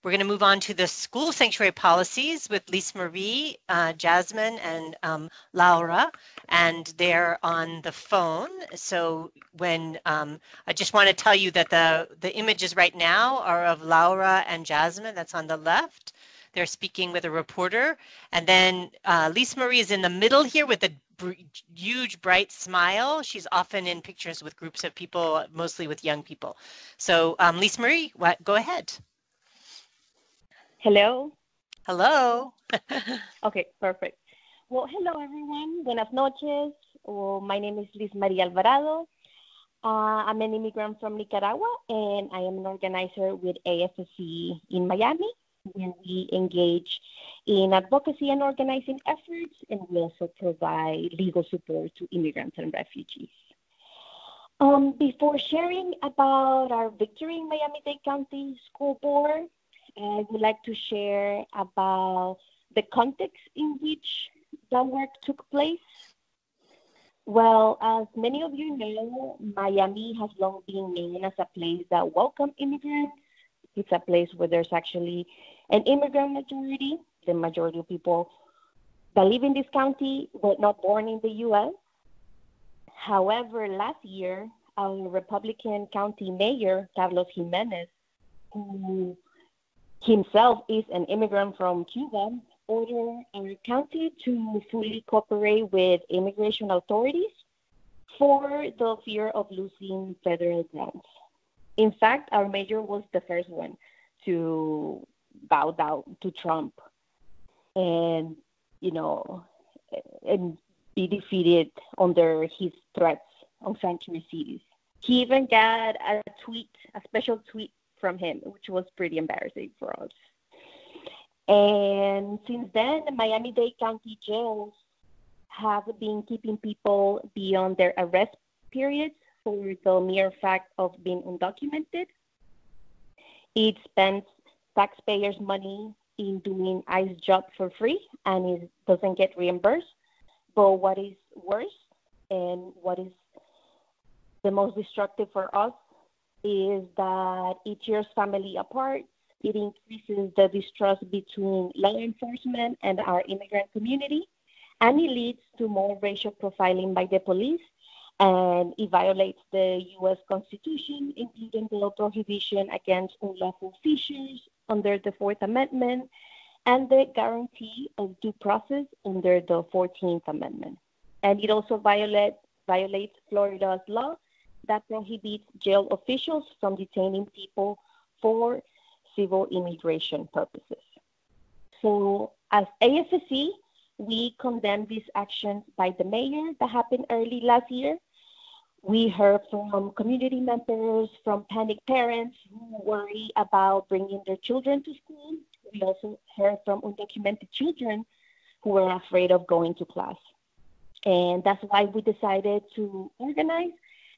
We're going to move on to the school sanctuary policies with Lis-Marie, Jasmine, and Laura, and they're on the phone. So when I just want to tell you that the images right now are of Laura and Jasmine. That's on the left. They're speaking with a reporter. And then Lis-Marie is in the middle here with a huge, bright smile. She's often in pictures with groups of people, mostly with young people. So Lis-Marie, go ahead. Hello. Hello. Okay, perfect. Well, hello, everyone. Buenas noches. My name is Lis-Marie Alvarado. I'm an immigrant from Nicaragua, and I am an organizer with AFSC in Miami, where we engage in advocacy and organizing efforts, and we also provide legal support to immigrants and refugees. Before sharing about our victory in Miami-Dade County School Board, I would like to share about the context in which that work took place. Well, as many of you know, Miami has long been known as a place that welcomes immigrants. It's a place where there's actually an immigrant majority. The majority of people that live in this county were not born in the U.S. However, last year, our Republican county mayor, Carlos Jimenez, who himself is an immigrant from Cuba, ordered our county to fully cooperate with immigration authorities for the fear of losing federal grants. In fact, our mayor was the first one to bow down to Trump and, and be defeated under his threats on sanctuary cities. He even got a special tweet from him, which was pretty embarrassing for us. And since then, the Miami-Dade County jails have been keeping people beyond their arrest periods for the mere fact of being undocumented. It spends taxpayers' money in doing ICE jobs for free, and it doesn't get reimbursed. But what is worse, and what is the most destructive for us, is that it tears family apart. It increases the distrust between law enforcement and our immigrant community, and it leads to more racial profiling by the police, and it violates the U.S. Constitution, including the prohibition against unlawful seizures under the Fourth Amendment and the guarantee of due process under the 14th Amendment. And it also violates Florida's law that prohibits jail officials from detaining people for civil immigration purposes. So as AFSC, we condemn these actions by the mayor that happened early last year. We heard from community members, from panicked parents who worry about bringing their children to school. We also heard from undocumented children who were afraid of going to class. And that's why we decided to organize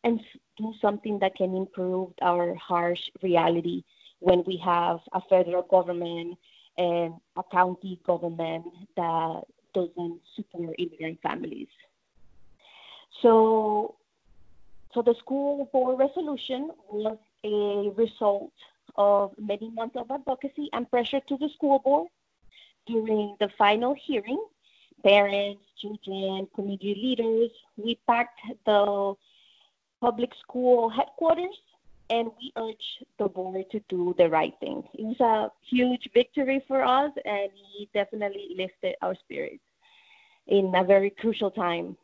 and do something that can improve our harsh reality when we have a federal government and a county government that doesn't support immigrant families. So the school board resolution was a result of many months of advocacy and pressure to the school board. During the final hearing, parents, children, community leaders, we packed the public school headquarters, and we urged the board to do the right thing. It was a huge victory for us, and it definitely lifted our spirits in a very crucial time.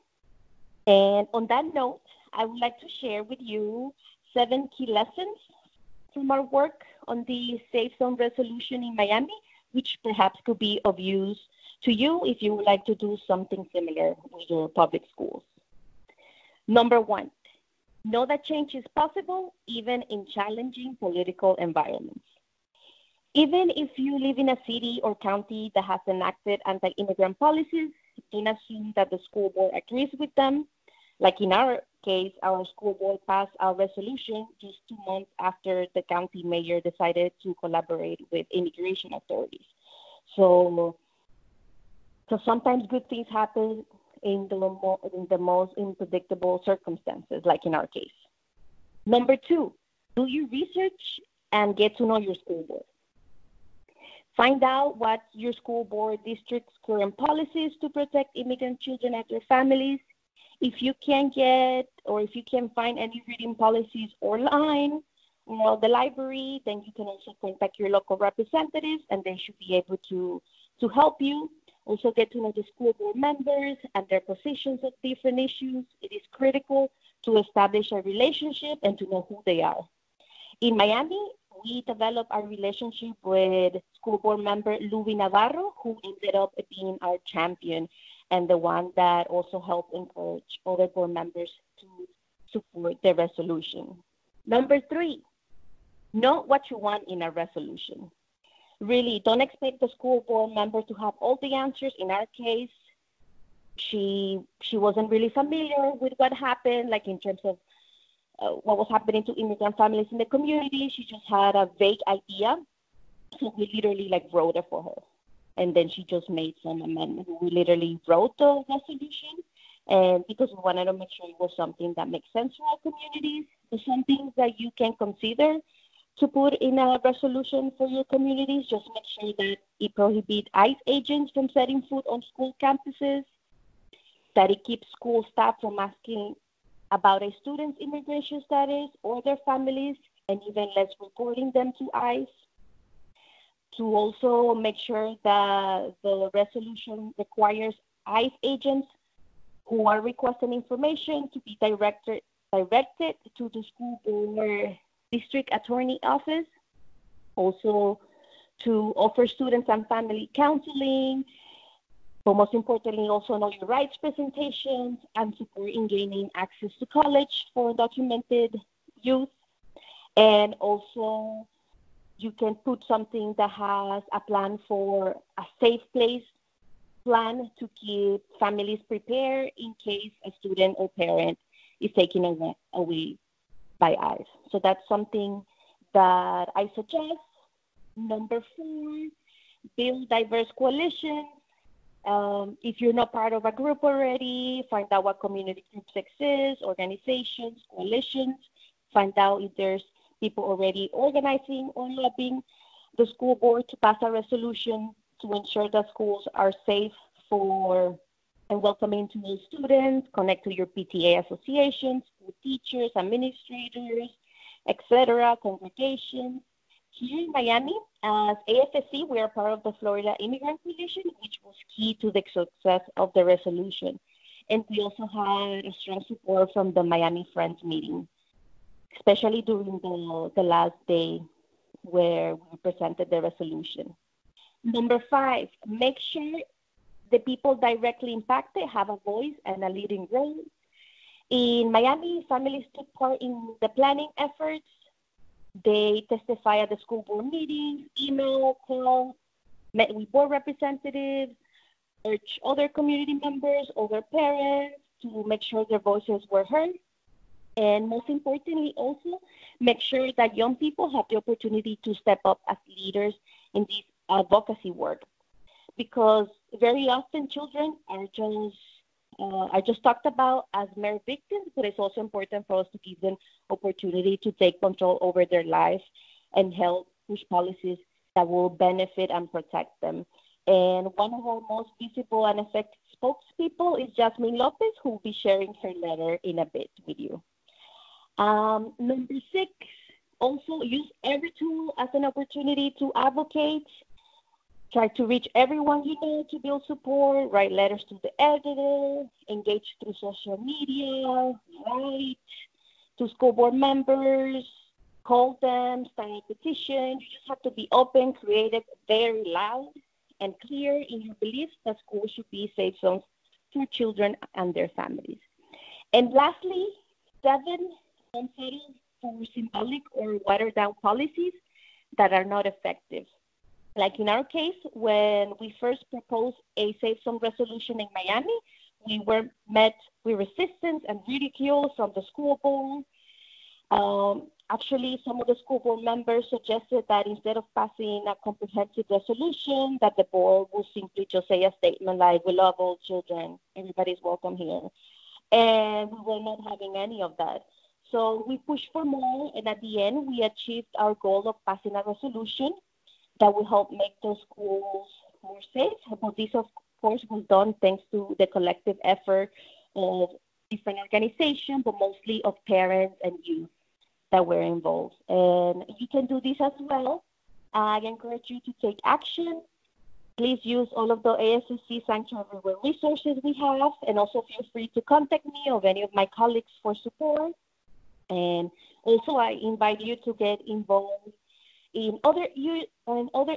And on that note, I would like to share with you 7 key lessons from our work on the Safe Zone resolution in Miami, which perhaps could be of use to you if you would like to do something similar with your public schools. Number 1, know that change is possible even in challenging political environments. Even if you live in a city or county that has enacted anti-immigrant policies, don't assume that the school board agrees with them. Like in our case, our school board passed our resolution just 2 months after the county mayor decided to collaborate with immigration authorities. So sometimes good things happen in the most unpredictable circumstances, like in our case. Number 2, do your research and get to know your school board. Find out what your school board district's current policies to protect immigrant children and their families. If you can get or if you can find any reading policies online or the library, then you can also contact your local representatives and they should be able to help you. Also get to know the school board members and their positions on different issues. It is critical to establish a relationship and to know who they are. In Miami, we developed our relationship with school board member Luby Navarro, who ended up being our champion and the one that also helped encourage other board members to support the resolution. Number 3, know what you want in a resolution. Really, don't expect the school board member to have all the answers. In our case, she wasn't really familiar with what happened, like in terms of what was happening to immigrant families in the community. She just had a vague idea. So we literally wrote it for her. And then she just made some amendments. We literally wrote the resolution. And because we wanted to make sure it was something that makes sense for our communities, so some things that you can consider to put in a resolution for your communities, just make sure that it prohibits ICE agents from setting foot on school campuses, that it keeps school staff from asking about a student's immigration status or their families, and even less reporting them to ICE. To also make sure that the resolution requires ICE agents who are requesting information to be directed to the school board district attorney office. Also to offer students and family counseling, but most importantly, also know your rights presentations and support in gaining access to college for undocumented youth. And also, you can put something that has a plan for a safe place plan to keep families prepared in case a student or parent is taken away by ICE. So that's something that I suggest. Number 4, build diverse coalitions. If you're not part of a group already, find out what community groups exist, organizations, coalitions. Find out if there's people already organizing or lobbying the school board to pass a resolution to ensure that schools are safe for and welcoming to new students. Connect to your PTA associations, school teachers, administrators, etc., congregations. Here in Miami, as AFSC, we are part of the Florida Immigrant Coalition, which was key to the success of the resolution. And we also had a strong support from the Miami Friends meeting, especially during the last day where we presented the resolution. Number 5, make sure the people directly impacted have a voice and a leading role. In Miami, families took part in the planning efforts. They testify at the school board meetings, email, call, met with board representatives, urged other community members, other parents to make sure their voices were heard. And most importantly, also make sure that young people have the opportunity to step up as leaders in this advocacy work. Because very often children are just talked about as mere victims, but it's also important for us to give them opportunity to take control over their life and help push policies that will benefit and protect them. And one of our most visible and effective spokespeople is Jazmin Lopez, who will be sharing her letter in a bit with you. Number 6, also use every tool as an opportunity to advocate. Try to reach everyone you know to build support, write letters to the editor, engage through social media, write to school board members, call them, start a petition. You just have to be open, creative, very loud, and clear in your beliefs that schools should be safe zones for children and their families. And lastly, 7, don't settle for symbolic or watered down policies that are not effective. Like in our case, when we first proposed a safe zone resolution in Miami, we were met with resistance and ridicule from the school board. Actually, some of the school board members suggested that instead of passing a comprehensive resolution, that the board would simply just say a statement like, we love all children, everybody's welcome here. And we were not having any of that. So we pushed for more, and at the end, we achieved our goal of passing a resolution that will help make those schools more safe. But this, of course, was done thanks to the collective effort of different organizations, but mostly of parents and youth that were involved. And you can do this as well. I encourage you to take action. Please use all of the ASSC Sanctuary resources we have, and also feel free to contact me or any of my colleagues for support. And also, I invite you to get involved in other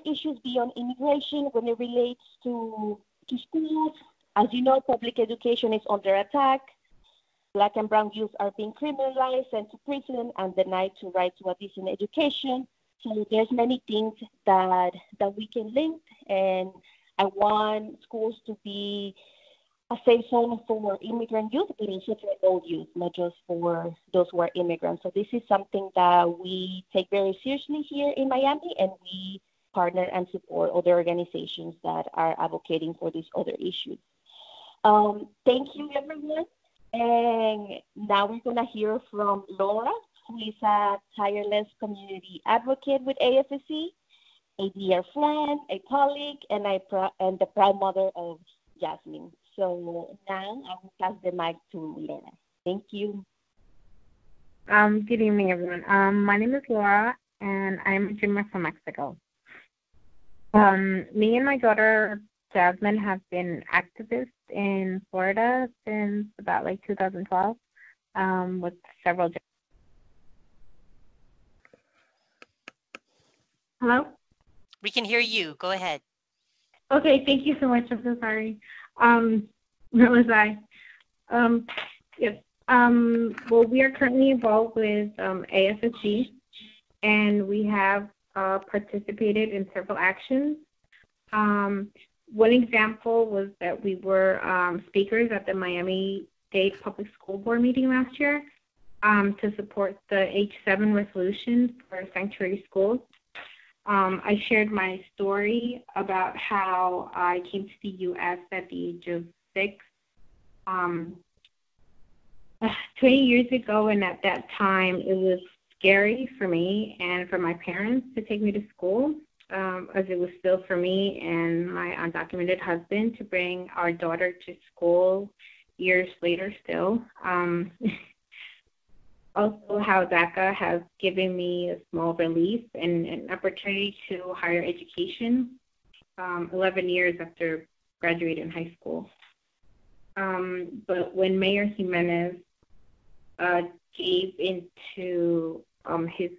issues beyond immigration when it relates to schools. As you know, public education is under attack. Black and brown youth are being criminalized, sent to prison, and denied the right to a decent education. So there's many things that we can link, and I want schools to be a safe zone for immigrant youth, but also for all youth, not just for those who are immigrants. So this is something that we take very seriously here in Miami, and we partner and support other organizations that are advocating for these other issues. Thank you, everyone. And now we're going to hear from Laura, who is a tireless community advocate with ASSC, a dear friend, a colleague, and the proud mother of Jasmine. So now I will pass the mic to Laura. Thank you. Good evening, everyone. My name is Laura, and I'm a dreamer from Mexico. Me and my daughter, Jasmine, have been activists in Florida since about 2012 with several. Hello? We can hear you. Go ahead. Okay, thank you so much. I'm so sorry. Where was I? Yes. Well, we are currently involved with ASSG, and we have participated in several actions. One example was that we were speakers at the Miami-Dade Public School Board meeting last year to support the H7 resolution for sanctuary schools. I shared my story about how I came to the U.S. at the age of 6, 20 years ago, and at that time it was scary for me and for my parents to take me to school, as it was still for me and my undocumented husband to bring our daughter to school years later still. Also, how DACA has given me a small relief and an opportunity to higher education 11 years after graduating high school. But when Mayor Jimenez gave into his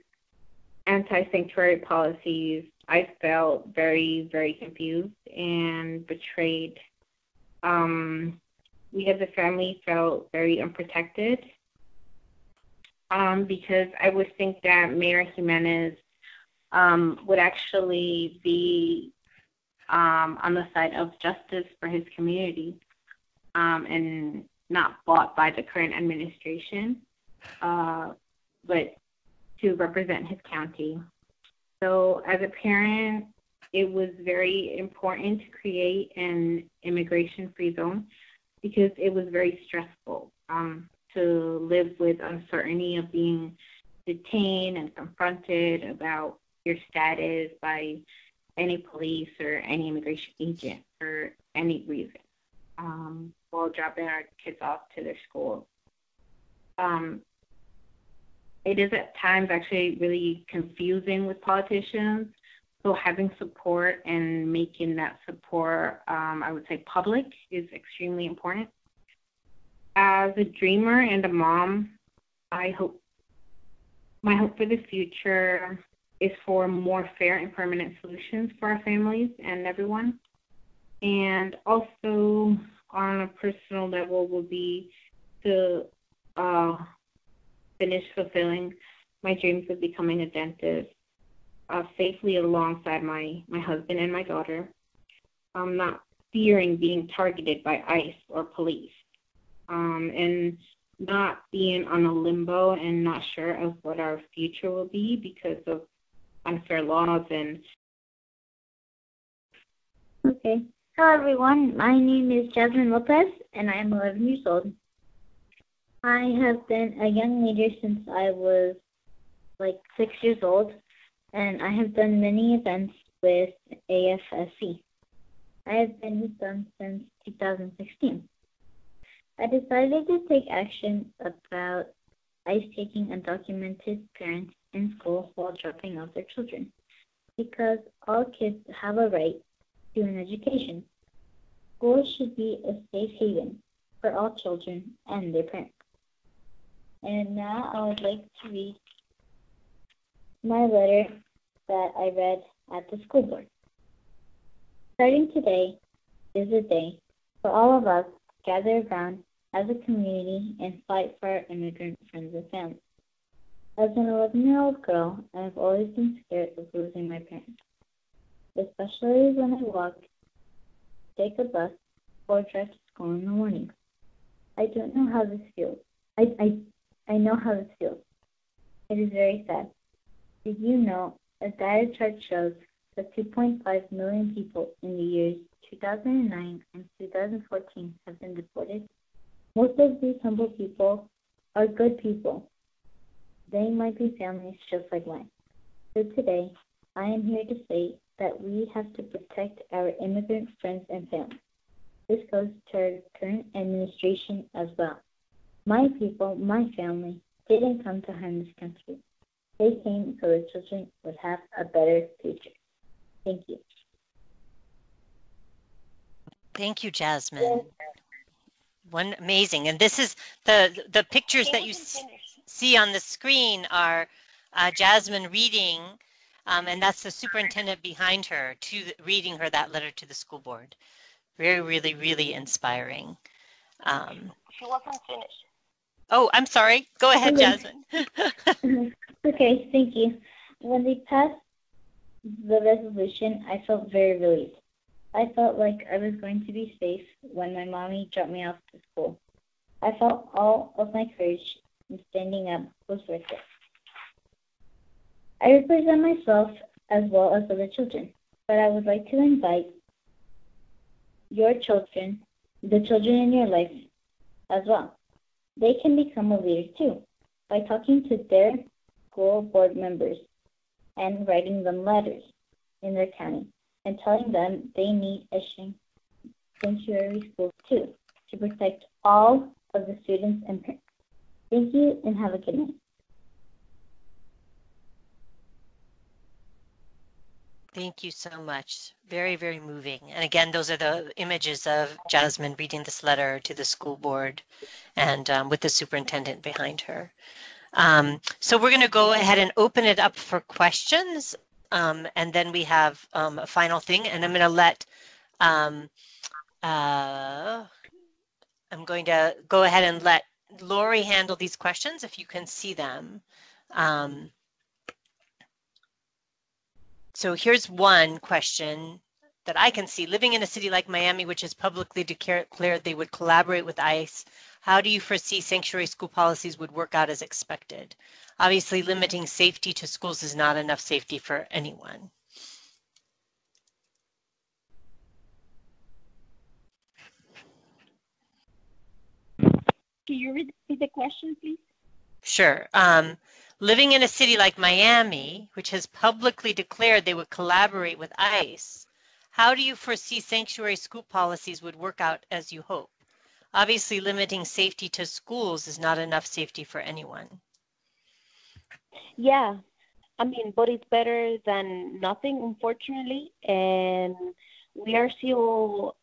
anti-sanctuary policies, I felt very, very confused and betrayed. We as a family felt very unprotected. Because I would think that Mayor Jimenez would actually be on the side of justice for his community and not bought by the current administration, but to represent his county. So as a parent, it was very important to create an immigration-free zone because it was very stressful. To live with uncertainty of being detained and confronted about your status by any police or any immigration agent for any reason while dropping our kids off to their school. It is at times actually really confusing with politicians, so having support and making that support, I would say, public is extremely important. As a dreamer and a mom, my hope for the future is for more fair and permanent solutions for our families and everyone. And also, on a personal level, will be to finish fulfilling my dreams of becoming a dentist safely alongside my husband and my daughter, not fearing being targeted by ICE or police. And not being on a limbo and not sure of what our future will be because of unfair laws and. Okay. Hello, everyone. My name is Jazmin Lopez, and I am 11 years old. I have been a young leader since I was 6 years old, and I have done many events with AFSC. I have been with them since 2016. I decided to take action about ICE taking undocumented parents in school while dropping off their children, because all kids have a right to an education. School should be a safe haven for all children and their parents. And now I would like to read my letter that I read at the school board. Starting today is a day for all of us to gather around as a community and fight for our immigrant friends and family. As an 11-year-old girl, I have always been scared of losing my parents, especially when I walk, take a bus, or drive to school in the morning. I don't know how this feels. I know how this feels. It is very sad. Did you know a data chart shows that 2.5 million people in the years 2009 and 2014 have been deported? Most of these humble people are good people. They might be families just like mine. So today, I am here to say that we have to protect our immigrant friends and family. This goes to our current administration as well. My people, my family, didn't come to harm this country. They came so their children would have a better future. Thank you. Thank you, Jasmine. One amazing. And this is the pictures that you see on the screen are Jasmine reading, and that's the superintendent behind her reading her that letter to the school board. Very, really, really inspiring. She wasn't finished. Oh, I'm sorry. Go ahead, Jasmine. Okay, thank you. When they passed the resolution, I felt very relieved. I felt like I was going to be safe when my mommy dropped me off to school. I felt all of my courage in standing up was worth it. I represent myself as well as other children, but I would like to invite your children, the children in your life, as well. They can become a leader too by talking to their school board members and writing them letters in their county and telling them they need a sanctuary school too to protect all of the students and parents. Thank you and have a good night. Thank you so much. Very, very moving. And again, those are the images of Jasmine reading this letter to the school board and with the superintendent behind her. So we're going to go ahead and open it up for questions. And then we have a final thing. And I'm going to let, I'm going to go ahead and let Lori handle these questions if you can see them. So here's one question that I can see. Living in a city like Miami, which has publicly declared they would collaborate with ICE, how do you foresee sanctuary school policies would work out as expected? Obviously, limiting safety to schools is not enough safety for anyone. Can you repeat the question, please? Sure. Living in a city like Miami, which has publicly declared they would collaborate with ICE, how do you foresee sanctuary school policies would work out as you hope? Obviously, limiting safety to schools is not enough safety for anyone. Yeah, I mean, but it's better than nothing, unfortunately. And we are still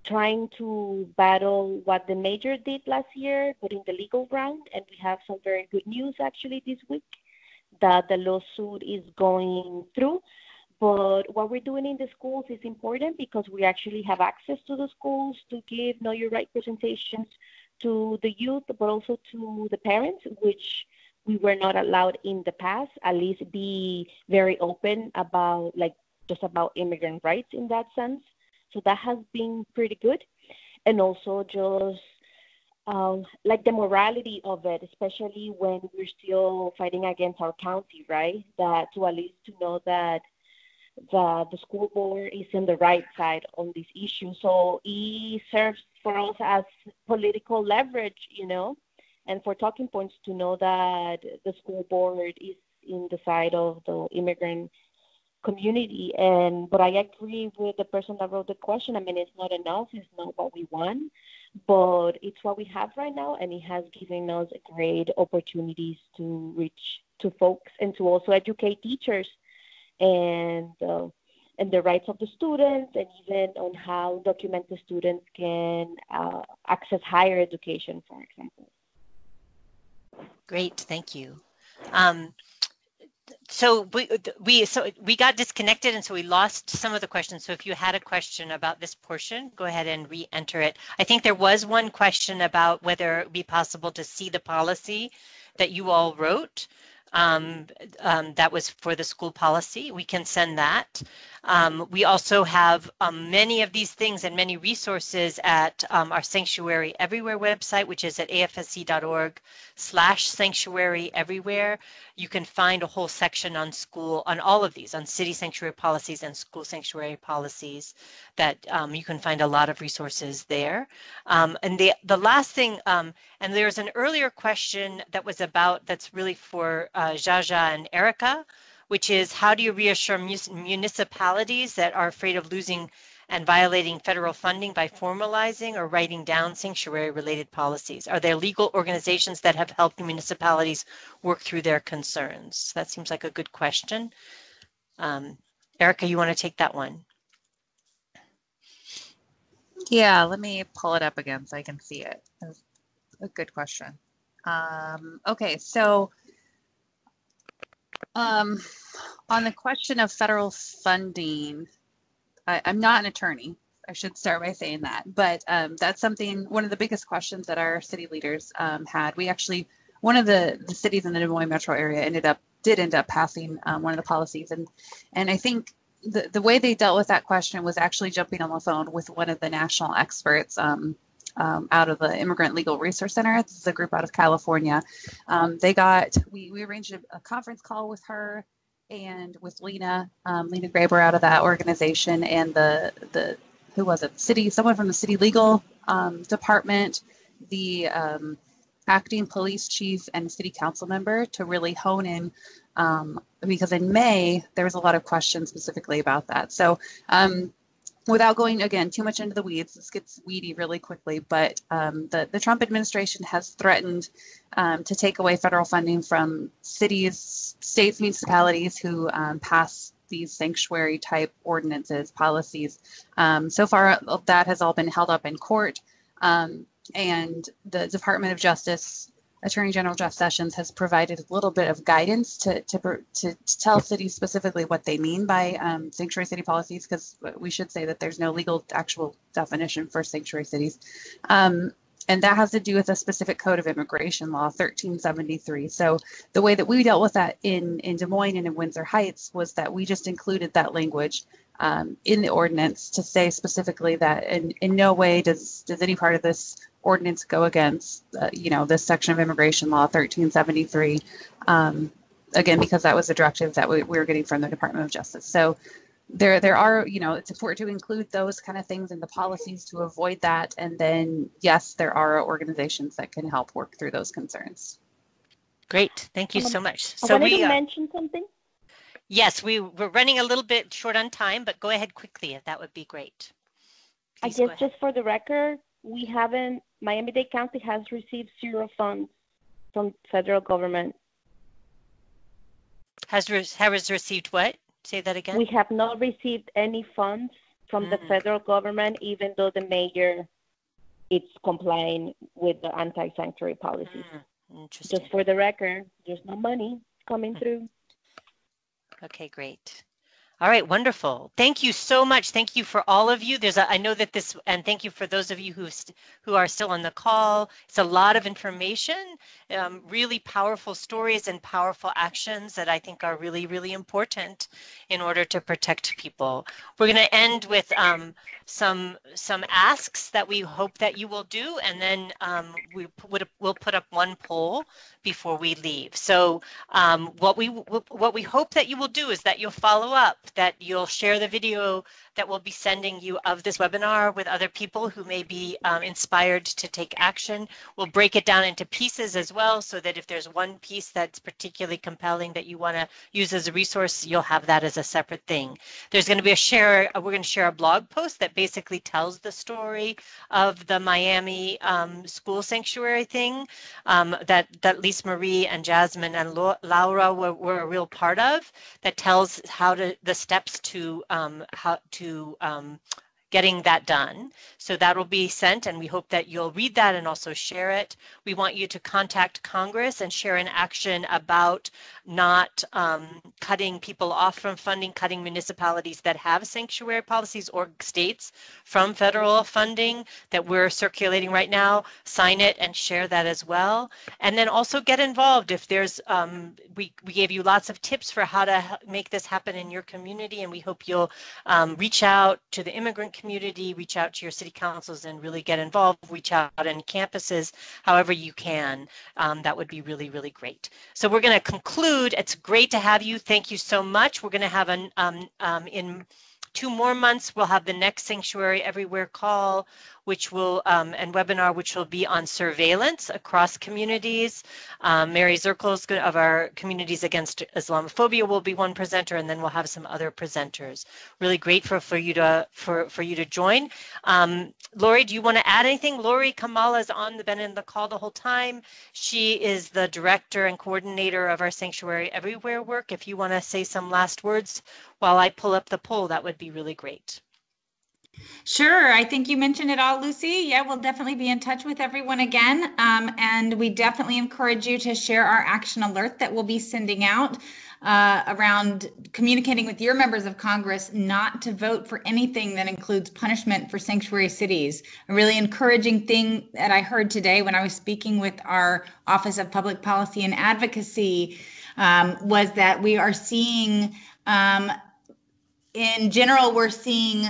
trying to battle what the mayor did last year, but in the legal round. And we have some very good news actually this week that the lawsuit is going through. But what we're doing in the schools is important because we actually have access to the schools to give Know Your Right presentations to the youth, but also to the parents, which we were not allowed in the past, at least be very open about, like, just about immigrant rights in that sense. So that has been pretty good. And also just like the morality of it, especially when we're still fighting against our county, right? That to at least to know that the school board is in the right side on this issue. So it serves for us as political leverage, you know, and for talking points to know that the school board is in the side of the immigrant community. But I agree with the person that wrote the question. I mean, it's not enough. It's not what we want, but it's what we have right now, and it has given us great opportunities to reach to folks and to also educate teachers and the rights of the students, and even on how documented students can access higher education, for example. Great, thank you. So we got disconnected, and so we lost some of the questions. So if you had a question about this portion, go ahead and re-enter it. I think there was one question about whether it would be possible to see the policy that you all wrote. That was for the school policy. We can send that. We also have many of these things and many resources at our Sanctuary Everywhere website, which is at afsc.org/sanctuary everywhere. You can find a whole section on all of these, on city sanctuary policies and school sanctuary policies, that you can find a lot of resources there. And the last thing, and there's an earlier question that's really for Jaja and Erica, which is, how do you reassure municipalities that are afraid of losing and violating federal funding by formalizing or writing down sanctuary-related policies? Are there legal organizations that have helped municipalities work through their concerns? That seems like a good question. Erica, you want to take that one? Yeah, let me pull it up again so I can see it. That's a good question. Okay, so on the question of federal funding, I'm not an attorney. I should start by saying that, but that's one of the biggest questions that our city leaders had. We actually, one of the cities in the Des Moines metro area did end up passing one of the policies, and I think the way they dealt with that question was actually jumping on the phone with one of the national experts out of the Immigrant Legal Resource Center. This is a group out of California. We arranged a conference call with her and with Lena Graber out of that organization, and someone from the city legal department, the acting police chief, and city council member, to really hone in, because in May there was a lot of questions specifically about that. So without going, again, too much into the weeds, this gets weedy really quickly, but the Trump administration has threatened to take away federal funding from cities, states, municipalities who pass these sanctuary type ordinances, policies. So far, that has all been held up in court, and the Department of Justice, Attorney General Jeff Sessions, has provided a little bit of guidance to tell cities specifically what they mean by sanctuary city policies, because we should say that there's no legal actual definition for sanctuary cities. And that has to do with a specific code of immigration law, 1373. So the way that we dealt with that in Des Moines and in Windsor Heights was that we just included that language in the ordinance to say specifically that in no way does any part of this ordinance go against, this section of immigration law, 1373, again, because that was a directive that we were getting from the Department of Justice. So there are, it's important to include those kind of things in the policies to avoid that. And then, yes, there are organizations that can help work through those concerns. Great. Thank you so much. I wanted to mention something. Yes, we're running a little bit short on time, but go ahead quickly if that would be great. Please, I guess just for the record, Miami-Dade County has received 0 funds from federal government. Has received what? Say that again. We have not received any funds from the federal government, even though the mayor is complying with the anti-sanctuary policies. Interesting. Just for the record, there's no money coming through. Okay, great. All right, wonderful. Thank you so much. Thank you for all of you. I know that and thank you for those of you who are still on the call. It's a lot of information, really powerful stories and powerful actions that I think are really, really important in order to protect people. We're going to end with some asks that we hope that you will do, and then we'll put up one poll before we leave. So what we hope that you will do is that you'll follow up, that you'll share the video that we'll be sending you of this webinar with other people who may be inspired to take action. We'll break it down into pieces as well, so that if there's one piece that's particularly compelling that you want to use as a resource, you'll have that as a separate thing. There's going to be we're going to share a blog post that basically tells the story of the Miami school sanctuary thing that Lis-Marie and Jasmine and Laura were a real part of, that tells the steps to getting that done. So that will be sent, and we hope that you'll read that and also share it. We want you to contact Congress and share an action about not cutting people off from funding, cutting municipalities that have sanctuary policies or states from federal funding that we're circulating right now. Sign it and share that as well. And then also get involved. If there's, we gave you lots of tips for how to make this happen in your community, and we hope you'll reach out to the immigrant community, reach out to your city councils and really get involved, reach out on campuses, however you can. That would be really, really great. So we're going to conclude. It's great to have you. Thank you so much. We're going to have in 2 more months, we'll have the next Sanctuary Everywhere call, which will, and webinar, which will be on surveillance across communities. Mary Zirkles of our Communities Against Islamophobia will be one presenter, and then we'll have some other presenters. Really grateful for you to join. Lori, do you want to add anything? Lori Kamala has been in the call the whole time. She is the director and coordinator of our Sanctuary Everywhere work. If you want to say some last words while I pull up the poll, that would be really great. Sure. I think you mentioned it all, Lucy. Yeah, we'll definitely be in touch with everyone again. And we definitely encourage you to share our action alert that we'll be sending out around communicating with your members of Congress not to vote for anything that includes punishment for sanctuary cities. A really encouraging thing that I heard today when I was speaking with our Office of Public Policy and Advocacy was that we are seeing, in general, we're seeing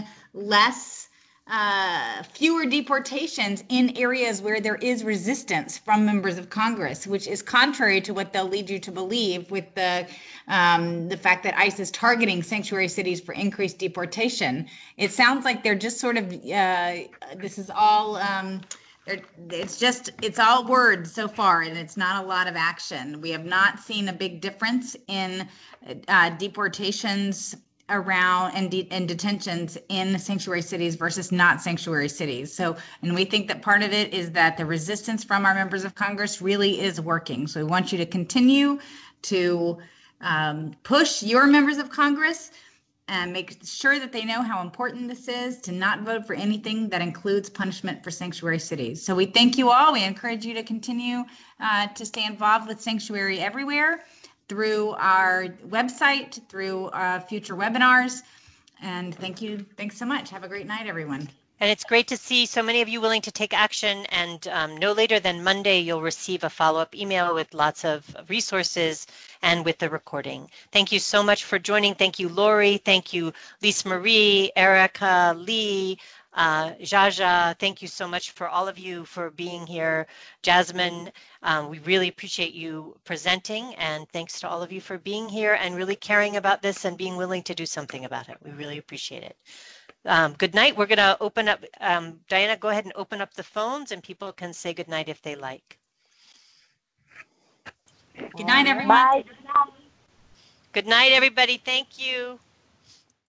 fewer deportations in areas where there is resistance from members of Congress, which is contrary to what they'll lead you to believe with the fact that ICE is targeting sanctuary cities for increased deportation. It sounds like they're just sort of, this is all, it's all words so far, and it's not a lot of action. We have not seen a big difference in deportations around and detentions in sanctuary cities versus not sanctuary cities. So, and we think that part of it is that the resistance from our members of Congress really is working. So we want you to continue to push your members of Congress and make sure that they know how important this is to not vote for anything that includes punishment for sanctuary cities. So we thank you all. We encourage you to continue to stay involved with Sanctuary Everywhere through our website, through future webinars. And thank you. Thanks so much. Have a great night, everyone. And it's great to see so many of you willing to take action, and no later than Monday, you'll receive a follow-up email with lots of resources and with the recording. Thank you so much for joining. Thank you, Lori. Thank you, Lis-Marie, Erica, Lee, Jaja. Thank you so much for all of you for being here. Jasmine, we really appreciate you presenting, and thanks to all of you for being here and really caring about this and being willing to do something about it. We really appreciate it. Good night. We're going to open up, Diana, go ahead and open up the phones and people can say good night if they like. Good night, everyone. Bye. Good night, everybody. Thank you.